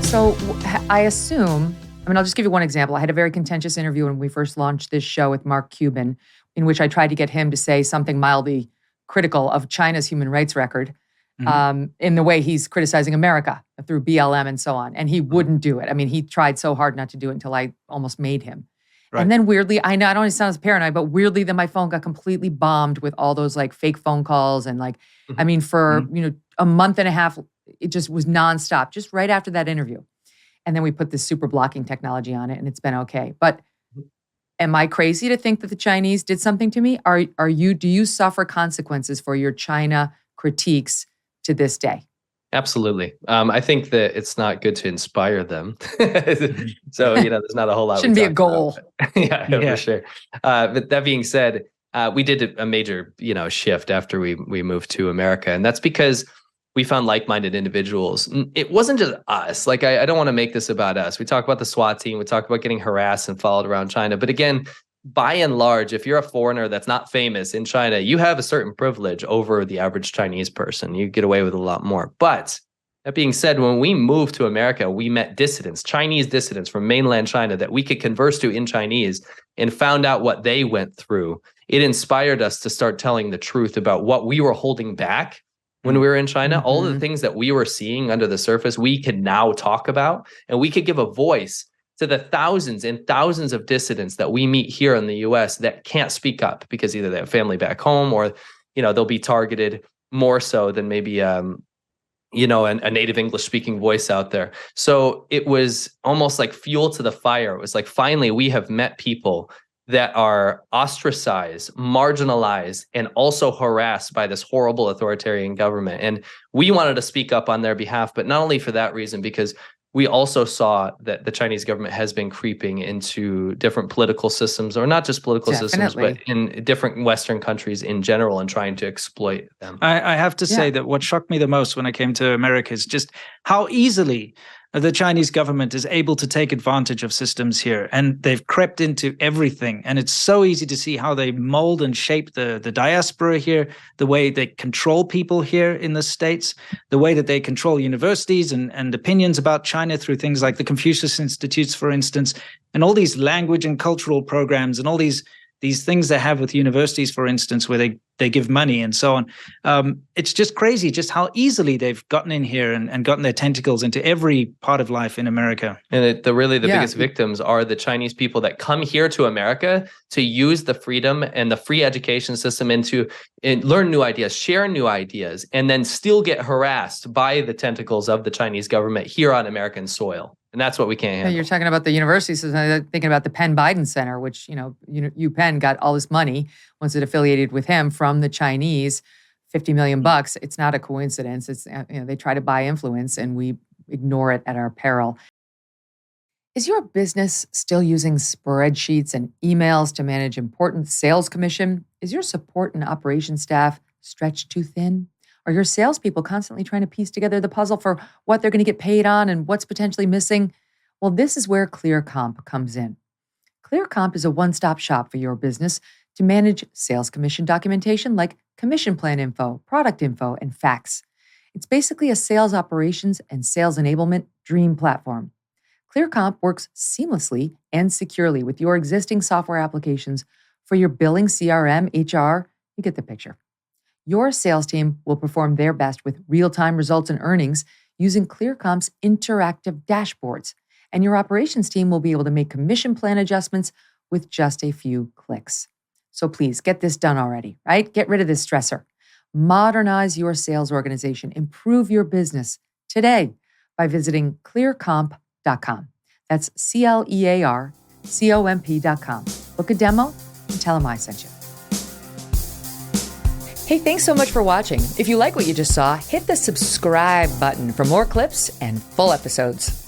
So I assume, I'll just give you one example. I had a very contentious interview when we first launched this show with Mark Cuban, in which I tried to get him to say something mildly critical of China's human rights record in the way he's criticizing America through BLM and so on. And he wouldn't do it. I mean, he tried so hard not to do it until I almost made him. Right. And then weirdly, I know I don't want to sound as paranoid, but weirdly then my phone got completely bombed with all those like fake phone calls. And like, I mean, for, a month and a half, it just was nonstop, just right after that interview. And then we put this super blocking technology on it and it's been okay. But am I crazy to think that the Chinese did something to me? Do you suffer consequences for your China critiques to this day? Absolutely. I think that it's not good to inspire them. So, there's not a whole lot. Shouldn't be a goal. Yeah, for sure. But that being said, we did a major, shift after we moved to America. And that's because we found like-minded individuals. It wasn't just us. Like, I don't want to make this about us. We talk about the SWAT team. We talk about getting harassed and followed around China. But again, by and large, if you're a foreigner that's not famous in China, you have a certain privilege over the average Chinese person. You get away with a lot more. But that being said, when we moved to America, we met dissidents, Chinese dissidents from mainland China that we could converse to in Chinese and found out what they went through. It inspired us to start telling the truth about what we were holding back when we were in China. All of the things that we were seeing under the surface, we can now talk about, and we could give a voice to the thousands and thousands of dissidents that we meet here in the US that can't speak up because either they have family back home or, they'll be targeted more so than maybe, a native English speaking voice out there. So it was almost like fuel to the fire. It was like, finally, we have met people that are ostracized, marginalized, and also harassed by this horrible authoritarian government. And we wanted to speak up on their behalf, but not only for that reason, because we also saw that the Chinese government has been creeping into different political systems, or not just political systems, but in different Western countries in general, and trying to exploit them. I have to say that what shocked me the most when I came to America is just how easily the Chinese government is able to take advantage of systems here, and they've crept into everything. And it's so easy to see how they mold and shape the diaspora here, the way they control people here in the States, the way that they control universities and opinions about China through things like the Confucius Institutes, for instance, and all these language and cultural programs and all these things they have with universities, for instance, where they give money and so on. It's just crazy just how easily they've gotten in here and gotten their tentacles into every part of life in America. And the biggest victims are the Chinese people that come here to America to use the freedom and the free education system and learn new ideas, share new ideas, and then still get harassed by the tentacles of the Chinese government here on American soil. And that's what we can't handle. You're talking about the universities. I'm thinking about the Penn Biden Center, which, UPenn got all this money once it affiliated with him from the Chinese, $50 million. It's not a coincidence. It's, they try to buy influence and we ignore it at our peril. Is your business still using spreadsheets and emails to manage important sales commission? Is your support and operations staff stretched too thin? Are your salespeople constantly trying to piece together the puzzle for what they're going to get paid on and what's potentially missing? Well, this is where ClearComp comes in. ClearComp is a one-stop shop for your business to manage sales commission documentation like commission plan info, product info, and facts. It's basically a sales operations and sales enablement dream platform. ClearComp works seamlessly and securely with your existing software applications for your billing, CRM, HR. You get the picture. Your sales team will perform their best with real-time results and earnings using ClearComp's interactive dashboards, and your operations team will be able to make commission plan adjustments with just a few clicks. So please get this done already, right? Get rid of this stressor. Modernize your sales organization. Improve your business today by visiting clearcomp.com. That's ClearComp.com. Book a demo and tell them I sent you. Hey, thanks so much for watching. If you like what you just saw, hit the subscribe button for more clips and full episodes.